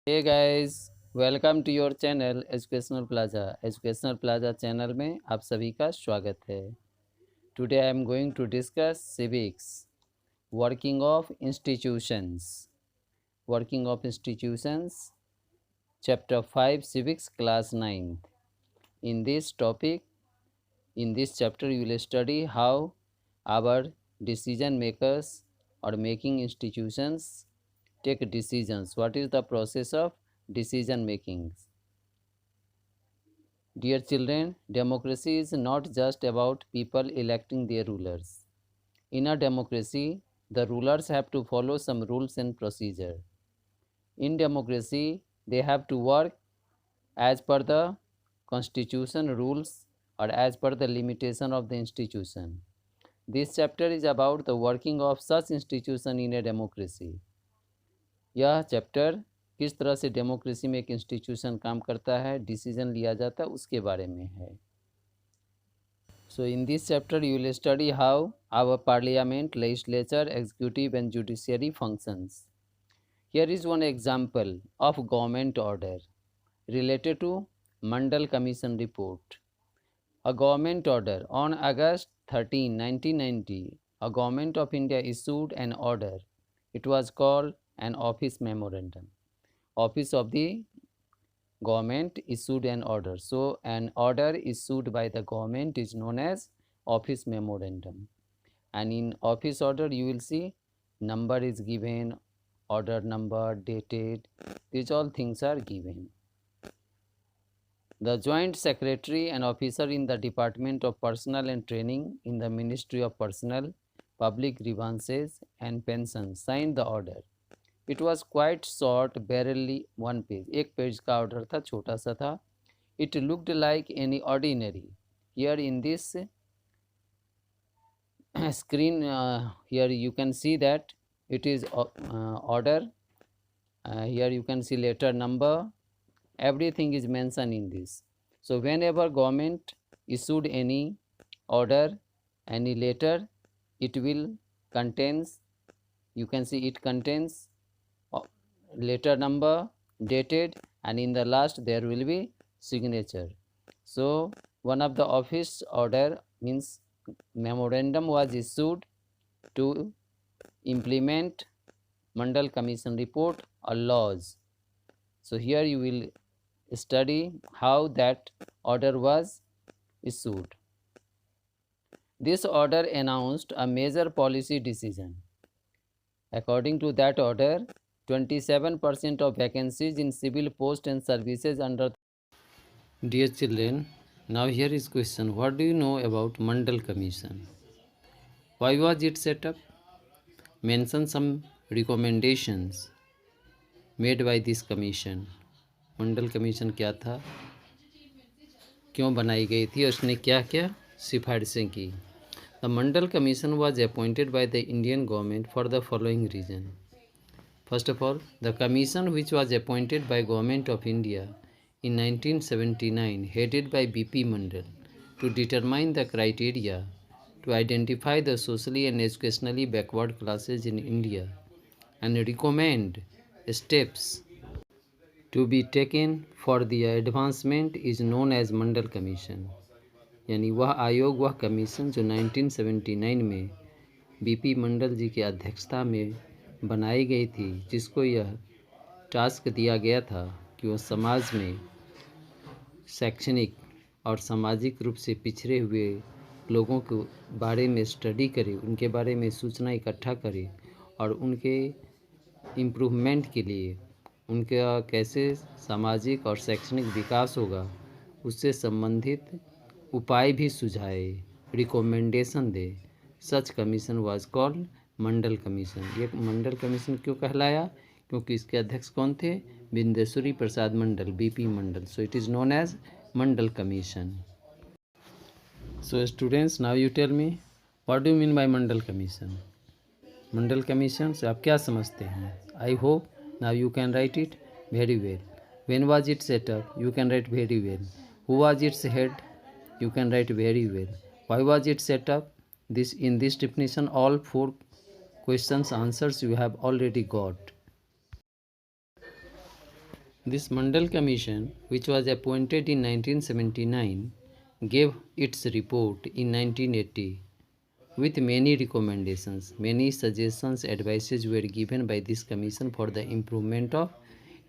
Hey guys, welcome to your channel educational plaza. Educational plaza channel में आप सभी का स्वागत है। Today I am going to discuss civics, working of institutions. Working of institutions, chapter 5, civics, class 9th. In this topic, in this chapter, you will study how our decision makers or making institutions take decisions. What is the process of decision making? Dear children, democracy is not just about people electing their rulers. In a democracy, the rulers have to follow some rules and procedure. In democracy, they have to work as per the constitution rules or as per the limitation of the institution. This chapter is about the working of such institution in a democracy. यह chapter किस तरह से democracy में एक institution काम करता है, decision लिया जाता है, उसके बारे में है. So in this chapter you will study how our parliament, legislature, executive and judiciary functions. Here is one example of government order related to Mandal Commission report. A government order on August 13, 1990, a government of India issued an order. It was called an office memorandum. Office of the government issued an order. So an order issued by the government is known as office memorandum. And in office order you will see number is given, order number, dated, these all things are given. The joint secretary and officer in the Department of Personnel and Training in the Ministry of Personnel, Public Grievances and Pensions signed the order. It was quite short, barely one page. एक page का order था, छोटा सा था. It looked like any ordinary. Here in this screen, here you can see that it is order. Here you can see letter number. Everything is mentioned in this. So whenever government issued any order, any letter, it will contains, you can see it contains letter number, dated, and in the last there will be signature. So one of the office order means memorandum was issued to implement Mandal Commission report or laws. So here you will study how that order was issued. This order announced a major policy decision. According to that order, 27% of vacancies in civil post and services under. Dear children, now here is question. What do you know about Mandal Commission? Why was it set up? Mention some recommendations made by this commission. Mandal commission क्या था, क्यों बनाई गई थी और उसने क्या क्या सिफारिशें की. The Mandal commission was appointed by the Indian government for the following reason. First of all, the commission which was appointed by Government of India in 1979, headed by B.P. Mandal, to determine the criteria to identify the socially and educationally backward classes in India and recommend steps to be taken for the advancement is known as Mandal Commission. यानी वह आयोग, वह commission जो 1979 में BP मंडल जी की अध्यक्षता में बनाई गई थी, जिसको यह टास्क दिया गया था कि वह समाज में शैक्षणिक और सामाजिक रूप से पिछड़े हुए लोगों के बारे में स्टडी करे, उनके बारे में सूचना इकट्ठा करे और उनके इम्प्रूवमेंट के लिए उनका कैसे सामाजिक और शैक्षणिक विकास होगा उससे संबंधित उपाय भी सुझाए, recommendation they. Such commission was called Mandal commission. ये मंडल कमीशन क्यों कहलाया? क्योंकि इसके अध्यक्ष कौन थे? Bindeshwari Prasad Mandal, BP Mandal. So it is known as Mandal commission. So students, now you tell me what do you mean by Mandal commission. Mandal commission से आप क्या समझते हैं? I hope now you can write it very well. When was it set up? You can write very well. Who was its head? You can write very well. Why was it set up? This in this definition all four questions answers you have already got. This Mandal Commission, which was appointed in 1979, gave its report in 1980 with many recommendations. Many suggestions, advices were given by this commission for the improvement of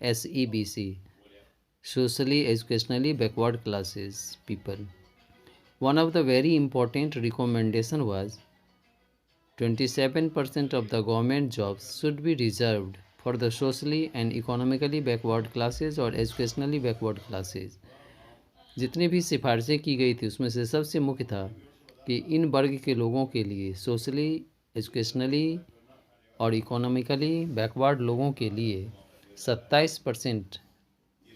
SEBC, socially educationally backward classes people. One of the very important recommendation was 27% of the government jobs should be reserved for the socially and economically backward classes और educationally backward classes. जितनी भी सिफारिशें की गई थी उसमें से सबसे मुख्य था कि इन वर्ग के लोगों के लिए सोशली, एजुकेशनली और इकोनॉमिकली बैकवर्ड लोगों के लिए 27%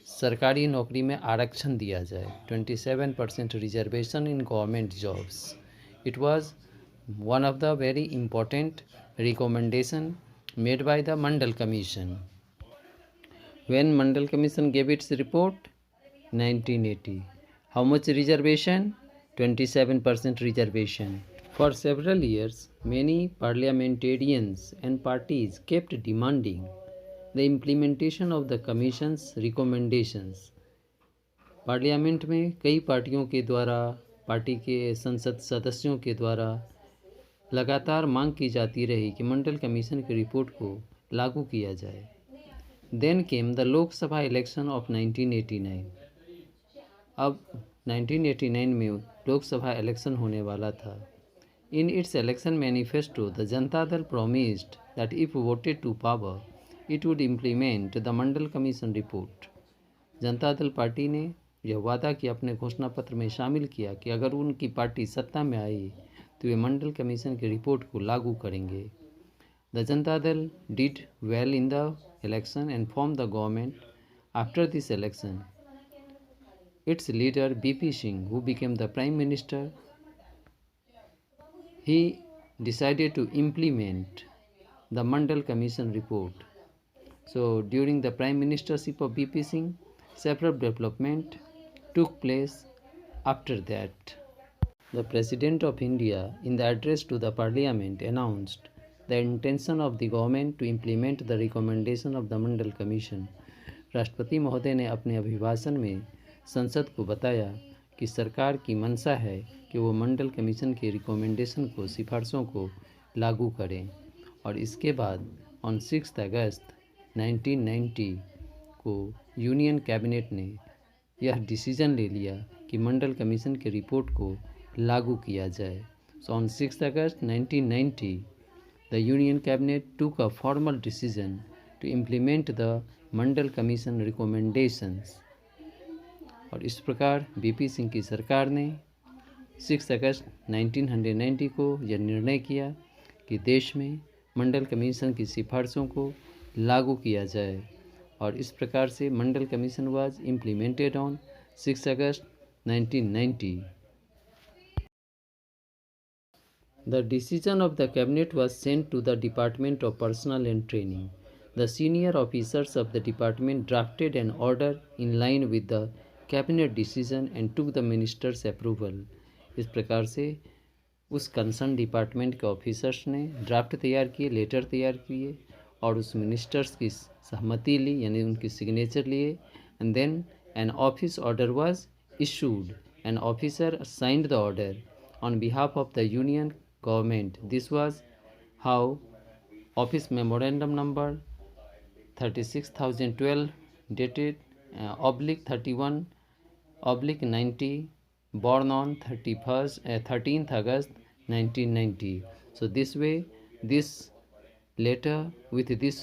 सरकारी नौकरी में आरक्षण दिया जाए. 27% reservation in government jobs. It was one of the very important recommendation made by the Mandal Commission. When Mandal Commission gave its report, 1980. How much reservation? 27% reservation. For several years, many parliamentarians and parties kept demanding the implementation of the Commission's recommendations. Parliament में कई पार्टियों के द्वारा, party के संसद सदस्यों के द्वारा लगातार मांग की जाती रही कि मंडल कमीशन की रिपोर्ट को लागू किया जाए. Then came the Lok Sabha election of 1989. अब 1989 में लोकसभा इलेक्शन होने वाला था. In its election manifesto the Janata Dal promised that if voted to power it would implement the Mandal commission report. Janata Dal party ने यह वादा किया, अपने घोषणा पत्र में शामिल किया कि अगर उनकी पार्टी सत्ता में आई तो वे मंडल कमीशन की रिपोर्ट को लागू करेंगे. द जनता दल did well in the election and form the government. After this election it's leader BP Singh, who became the prime minister, he decided to implement the Mandal Commission report. So during the prime ministership of BP Singh, several development took place after that. The President of India, in the address to the Parliament, announced the intention of the government to implement the recommendation of the Mandal Commission. राष्ट्रपति महोदय ने अपने अभिभाषण में संसद को बताया कि सरकार की मंशा है कि वो मंडल कमीशन के रिकमेंडेशन को, सिफारिशों को लागू करें. और इसके बाद ऑन 6 अगस्त 1990 को यूनियन कैबिनेट ने यह डिसीजन ले लिया कि मंडल कमीशन की रिपोर्ट को लागू किया जाए. So on 6 August 1990 the union cabinet took a formal decision to implement the Mandal commission recommendations. और इस प्रकार बीपी सिंह की सरकार ने 6 अगस्त 1990 को यह निर्णय किया कि देश में मंडल कमीशन की सिफारिशों को लागू किया जाए. और इस प्रकार से Mandal commission was implemented on 6 August 1990. The decision of the cabinet was sent to the Department of Personnel and Training. The senior officers of the department drafted an order in line with the cabinet decision and took the minister's approval. इस प्रकार से उस concern department के officers ने draft तैयार किए, letter तैयार किए और उस मिनिस्टर्स की सहमति ली, यानी उनकी सिग्नेचर लिए. And then an office order was issued. An officer signed the order on behalf of the union government. This was how office memorandum number 36,012 dated /31/90 born on 13th August 1990. So this way this letter with this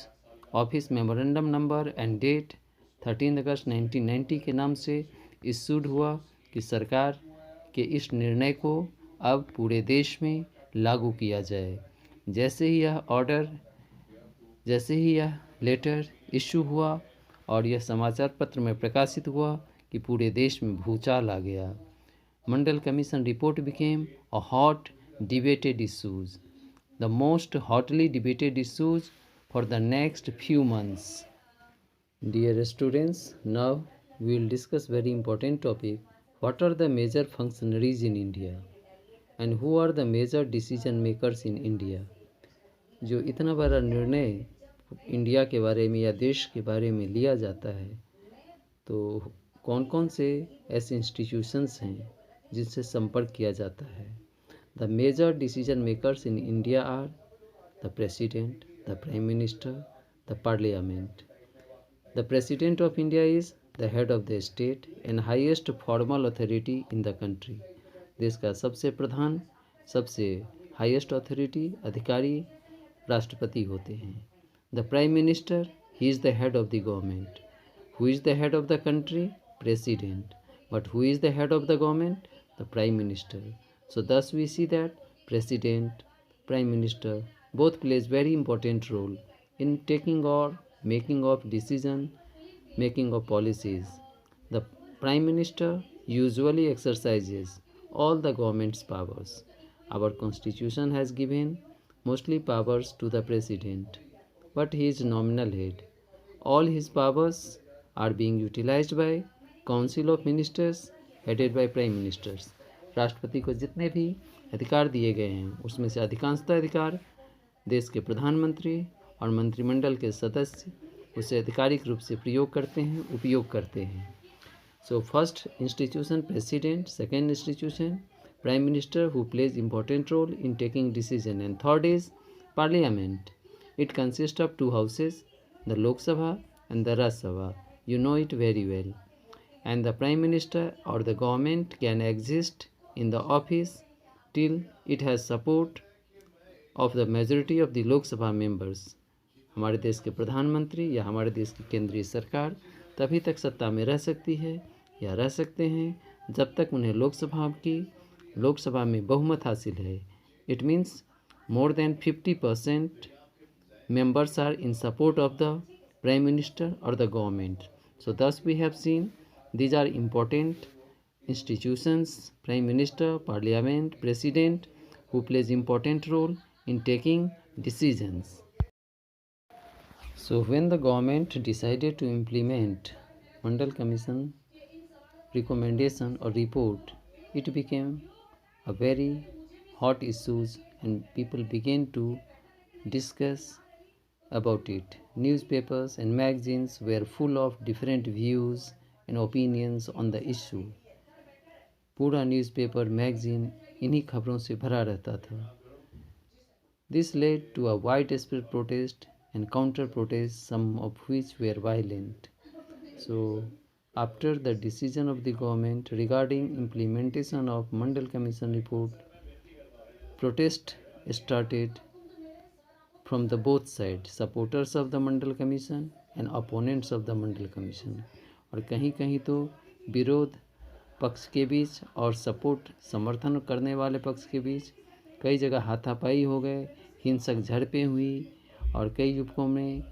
office memorandum number and date 13 अगस्त 1990 के नाम से issued हुआ कि सरकार के इस निर्णय को अब पूरे देश में लागू किया जाए. जैसे ही यह लेटर इशू हुआ और यह समाचार पत्र में प्रकाशित हुआ कि पूरे देश में भूचाल आ गया. Mandal commission report became a hot debated issues, the most hotly debated issues for the next few months. Dear students, now we will discuss very important topic. What are the major functionaries in India? And who are the major decision makers in India. जो इतना बड़ा निर्णय India के बारे में या देश के बारे में लिया जाता है, तो कौन कौन से ऐसे इंस्टीट्यूशंस हैं जिनसे संपर्क किया जाता है? The major decision makers in India are the president, the prime minister, the parliament. The President of India is the head of the state and highest formal authority in the country. देश का सबसे प्रधान, सबसे highest authority, अधिकारी राष्ट्रपति होते हैं. The prime minister, he is the head of the government. Who is the head of the country? President. But who is the head of the government? The prime minister. So thus we see that President, Prime Minister both plays very important role in taking or making of decision, making of policies. The Prime Minister usually exercises all the government's powers. Our constitution has given mostly powers to the President, but he is nominal head. All his powers are being utilized by Council of Ministers headed by Prime Ministers. राष्ट्रपति को जितने भी अधिकार दिए गए हैं उसमें से अधिकांशतः अधिकार देश के प्रधानमंत्री और मंत्रिमंडल के सदस्य उसे आधिकारिक रूप से प्रयोग करते हैं, उपयोग करते हैं. So first institution president, second institution prime minister who plays important role in taking decision, and third is parliament. It consist of two houses, the Lok Sabha and the Rajya Sabha. You know it very well. And the prime minister or the government can exist in the office till it has support of the majority of the Lok Sabha members. हमारे देश के प्रधानमंत्री या हमारे देश की केंद्रीय सरकार तभी तक सत्ता में रह सकती है या रह सकते हैं जब तक उन्हें लोकसभा में बहुमत हासिल है. It means more than 50% members are in support of the prime minister or the government. So thus we have seen these are important institutions: prime minister, parliament, president, who plays important role in taking decisions. So when the government decided to implement Mandal Commission recommendation or report, it became a very hot issue and people began to discuss about it. Newspapers and magazines were full of different views and opinions on the issue. पूरा newspaper magazine इन्हीं खबरों से भरा रहता था. This led to a widespread protest and counter protest, some of which were violent. So after the decision of the government regarding implementation of Mandal Commission report, protest started from the both sides, supporters of the Mandal Commission and opponents of the Mandal Commission. और कहीं कहीं तो विरोध पक्ष के बीच और समर्थन करने वाले पक्ष के बीच कई जगह हाथापाई हो गए, हिंसक झड़पें हुई और कई युवकों ने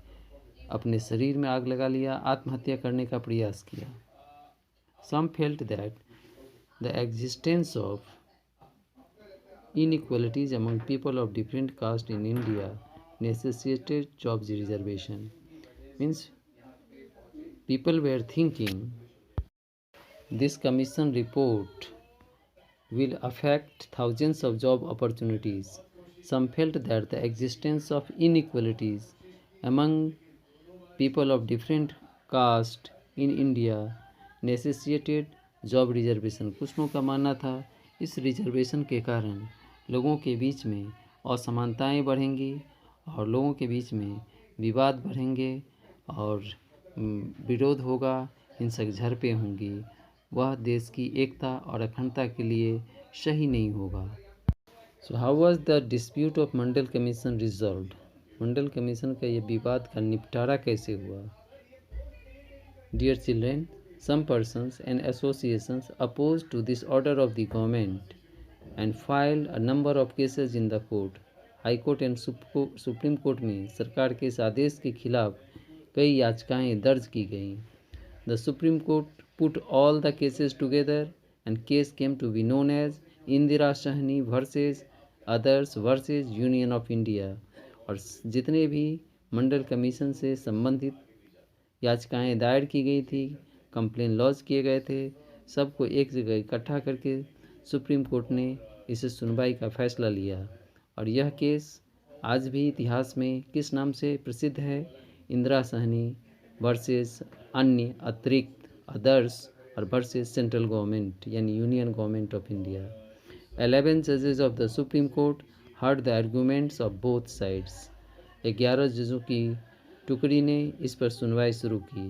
अपने शरीर में आग लगा लिया, आत्महत्या करने का प्रयास किया. Some felt that the existence of inequalities among people of different caste in India necessitated job reservation. Means people were thinking this commission report will affect thousands of job opportunities. Some felt that the existence of inequalities among people of different caste in India necessitated job reservation. कुछ लोगों का मानना था इस reservation के कारण लोगों के बीच में असमानताएं बढ़ेंगी और लोगों के बीच में विवाद बढ़ेंगे और विरोध होगा, हिंसक झड़पें होंगी. वह देश की एकता और अखंडता के लिए सही नहीं होगा. So how was the dispute of Mandal commission resolved? Mandal commission का ये विवाद का निपटारा कैसे हुआ? Dear children, some persons and associations oppose to this order of the government and filed a number of cases in the court. High court and supreme court में सरकार के इस आदेश के खिलाफ कई याचिकाएं दर्ज की गईं. The supreme court put all the cases together and case came to be known as Indira Sahni versus others versus union of India. और जितने भी मंडल कमीशन से संबंधित याचिकाएं दायर की गई थी, कंप्लेन लॉन्च किए गए थे, सबको एक जगह इकट्ठा करके सुप्रीम कोर्ट ने इसे सुनवाई का फैसला लिया. और यह केस आज भी इतिहास में किस नाम से प्रसिद्ध है? इंदिरा सहनी वर्सेस अन्य अतिरिक्त others are versus central government यानी यूनियन गवर्नमेंट ऑफ इंडिया. 11 जजेस of the supreme court heard the arguments of both sides. 11 जजों की टुकड़ी ने इस पर सुनवाई शुरू की.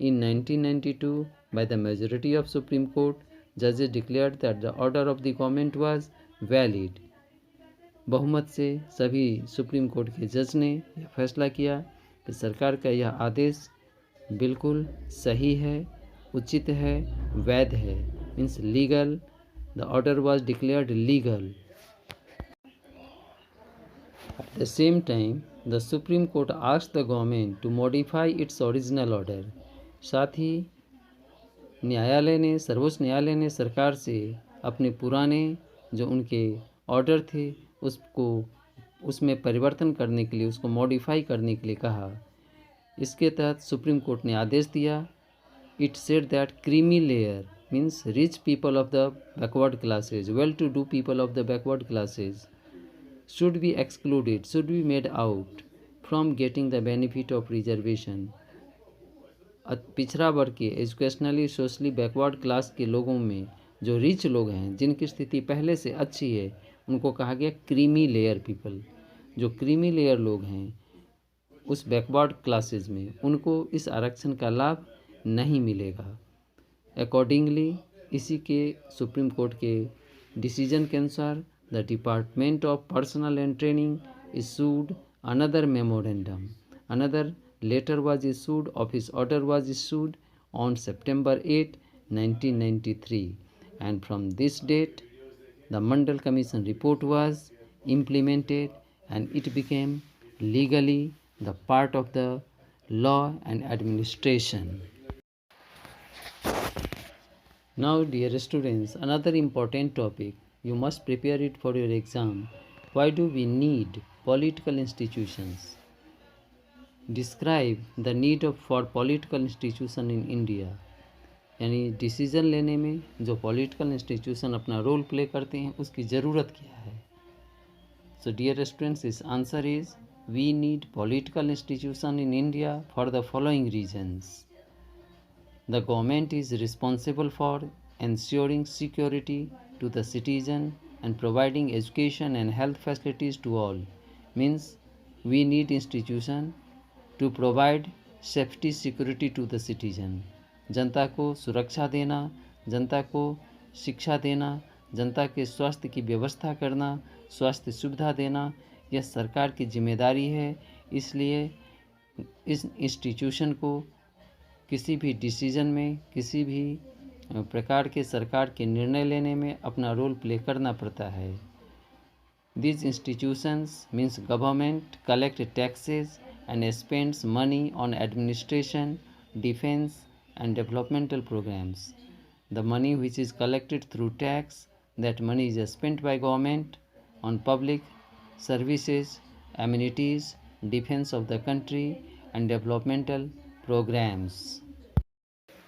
In 1992, by the majority of Supreme Court, judges declared that the order of the government was valid. बहुमत से सभी सुप्रीम कोर्ट के जज ने यह फैसला किया कि सरकार का यह आदेश बिल्कुल सही है, उचित है, वैध है. Means legal. The order was declared legal. At the same time, the Supreme Court asked the government to modify its original order. साथ ही सर्वोच्च न्यायालय ने सरकार से अपने पुराने जो उनके ऑर्डर थे उसमें परिवर्तन करने के लिए, उसको मॉडिफाई करने के लिए कहा. इसके तहत सुप्रीम कोर्ट ने आदेश दिया. It said that creamy layer means rich people of the backward classes, well to do people of the backward classes should be excluded, should be made out from getting the benefit of reservation. पिछड़ा वर्ग के educationally socially backward class के लोगों में जो rich लोग हैं, जिनकी स्थिति पहले से अच्छी है, उनको कहा गया क्रीमी लेयर पीपल. जो क्रीमी लेयर लोग हैं उस बैकवर्ड क्लासेज में, उनको इस आरक्षण का लाभ नहीं मिलेगा. अकॉर्डिंगली इसी के सुप्रीम कोर्ट के डिसीजन के अनुसार the Department of Personnel and Training issued another memorandum. Another letter was issued, office order was issued on September 8, 1993. And from this date, the Mandal Commission report was implemented and it became legally the part of the law and administration. Now, dear students, another important topic. You must prepare it for your exam. Why do we need political institutions? Describe the need for political institution in India. यानी decision लेने में जो political institution अपना role play करते हैं उसकी ज़रूरत क्या है. सो डियर स्टूडेंट्स, इस answer is we need political institution in India for the following reasons. The government is responsible for ensuring security to the citizen and providing education and health facilities to all. Means we need institution to provide safety security to the citizen. जनता को सुरक्षा देना, जनता को शिक्षा देना, जनता के स्वास्थ्य की व्यवस्था करना, स्वास्थ्य सुविधा देना, यह सरकार की जिम्मेदारी है. इसलिए इस इंस्टीट्यूशन को किसी भी डिसीजन में, किसी भी प्रकार के सरकार के निर्णय लेने में अपना रोल प्ले करना पड़ता है. These institutions means government collect taxes and spends money on administration, defense and developmental programs. The money which is collected through tax, that money is spent by government on public services, amenities, defense of the country and developmental programs.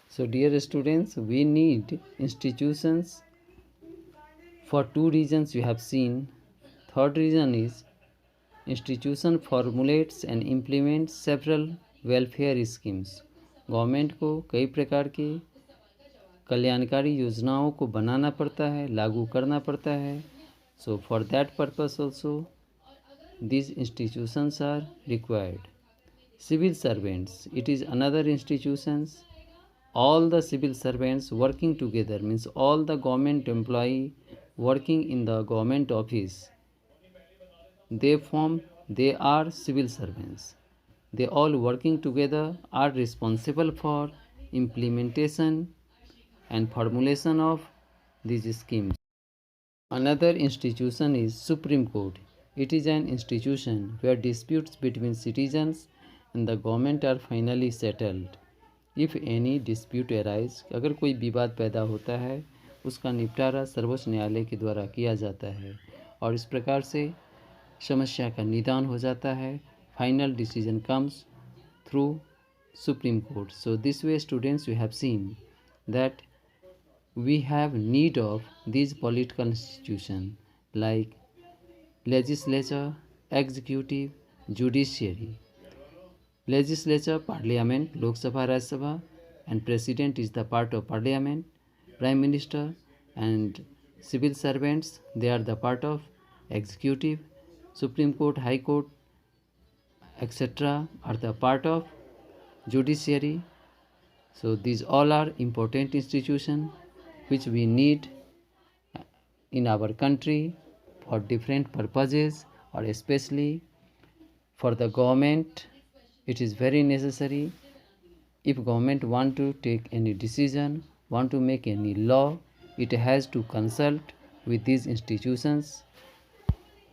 So dear students, we need institutions for two reasons you have seen. Third reason is institution formulates and implements several welfare schemes. Government को कई प्रकार के कल्याणकारी योजनाओं को बनाना पड़ता है, लागू करना पड़ता है. So for that purpose also these institutions are required. Civil servants, it is another institutions. All the civil servants working together means all the government employee working in the government office, they are civil servants. They all working together are responsible for implementation and formulation of these schemes. Another institution is Supreme Court. It is an institution where disputes between citizens and the government are finally settled. If any dispute arise, अगर कोई विवाद पैदा होता है उसका निपटारा सर्वोच्च न्यायालय के द्वारा किया जाता है और इस प्रकार से समस्या का निदान हो जाता है. Final decision comes through supreme court. So this way students you have seen that we have need of this political institution like legislature, executive, judiciary. Legislature parliament, Lok Sabha, Rajya Sabha. and president is the part of parliament. Prime minister and civil servants, they are the part of executive. Supreme Court, High Court, etc. are the part of judiciary. So these all are important institutions which we need in our country for different purposes, or especially for the government. It is very necessary. If government want to take any decision, want to make any law, it has to consult with these institutions.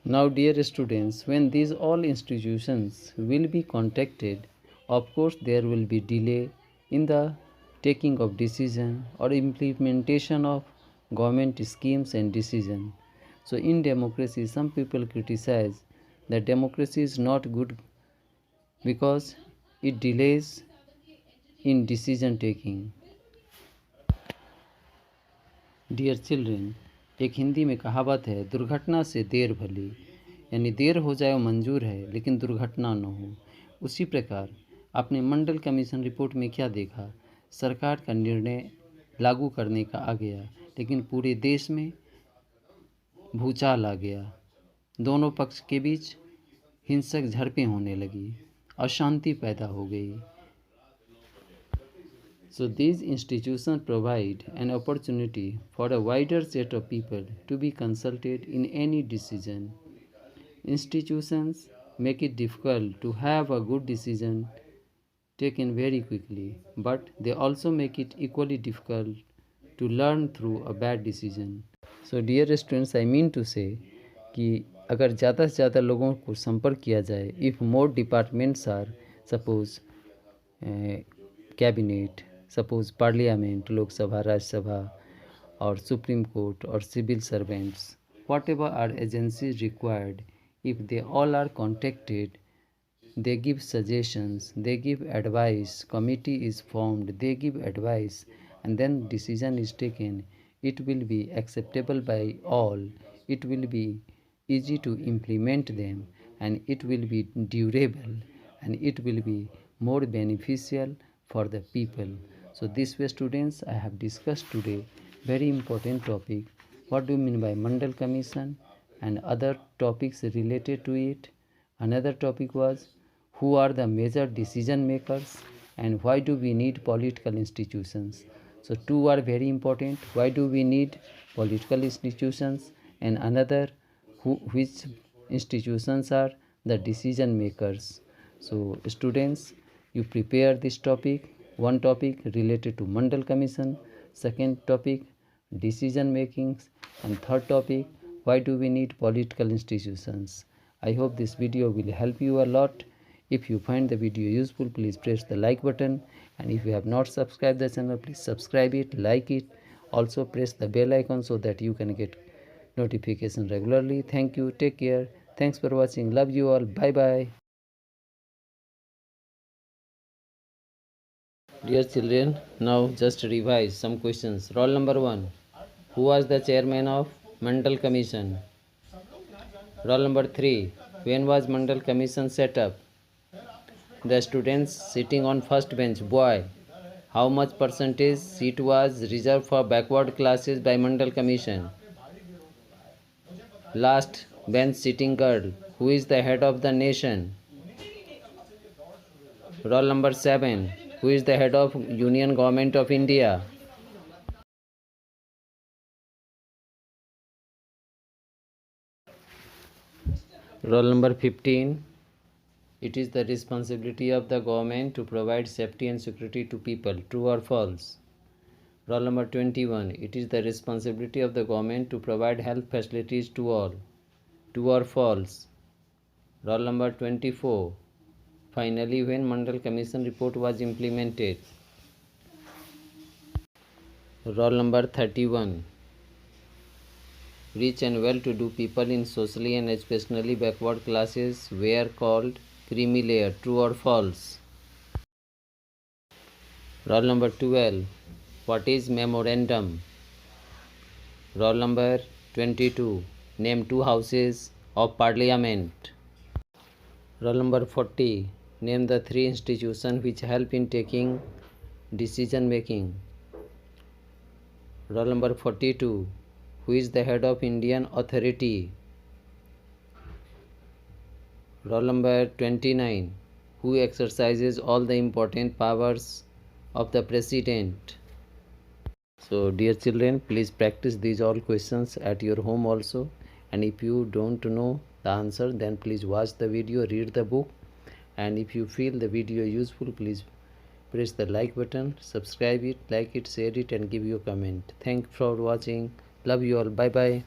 Now dear students, when these all institutions will be contacted, of course there will be delay in the taking of decision or implementation of government schemes and decision. So in democracy, some people criticize that democracy is not good because it delays in decision taking. Dear children, एक हिंदी में कहावत है, दुर्घटना से देर भली, यानी देर हो जाए वो मंजूर है लेकिन दुर्घटना न हो। उसी प्रकार आपने मंडल कमीशन रिपोर्ट में क्या देखा, सरकार का निर्णय लागू करने का आ गया लेकिन पूरे देश में भूचाल आ गया, दोनों पक्ष के बीच हिंसक झड़पें होने लगी, अशांति पैदा हो गई। So these institutions provide an opportunity for a wider set of people to be consulted in any decision. Institutions make it difficult to have a good decision taken very quickly, but they also make it equally difficult to learn through a bad decision. So dear students, I mean to say कि अगर ज़्यादा से ज़्यादा लोगों को संपर्क किया जाए, if more departments are, suppose cabinet, suppose parliament, Lok Sabha, Rajya Sabha और सुप्रीम कोर्ट और civil servants, whatever are agencies required, if they all are contacted, they give suggestions, they give advice, committee is formed, they give advice, and then decision is taken, it will be acceptable by all, it will be easy to implement them, and it will be durable, and it will be more beneficial for the people. So this way students, I have discussed today very important topic, what do you mean by Mandal Commission and other topics related to it. Another topic was who are the major decision makers and why do we need political institutions. So two are very important, why do we need political institutions, and another which institutions are the decision makers. So students, you prepare this topic, one topic related to Mandal Commission, second topic decision makings, and third topic why do we need political institutions. I hope this video will help you a lot. If you find the video useful, please press the like button, and if you have not subscribed the channel, please subscribe it, like it, also press the bell icon so that you can get notification regularly. Thank you, take care, thanks for watching, love you all, bye bye. Dear children, now just revise some questions. Roll number 1. Who was the chairman of Mandal Commission? Roll number 3. When was Mandal Commission set up? The students sitting on first bench, boy. How much percentage seat was reserved for backward classes by Mandal Commission? Last bench sitting girl. Who is the head of the nation? Roll number 7. Who is the head of Union Government of India? Roll number 15. It is the responsibility of the government to provide safety and security to people. True or false? Roll number 21. It is the responsibility of the government to provide health facilities to all. True or false? Roll number 24. Finally, when Mandal Commission report was implemented? Roll number 31. Rich and well-to-do people in socially and educationally backward classes were called creamy layer. True or false? Roll number 12. What is memorandum? Roll number 22. Name 2 houses of parliament. Roll number 40. Name the 3 institutions which help in taking decision making. Roll number 42. Who is the head of Indian Authority? Roll number 29. Who exercises all the important powers of the president? So dear children, please practice these all questions at your home also, and if you don't know the answer, then please watch the video, read the book, and if you feel the video useful, please press the like button, subscribe it, like it, share it, and give your comment. Thanks for watching. Love you all. Bye bye.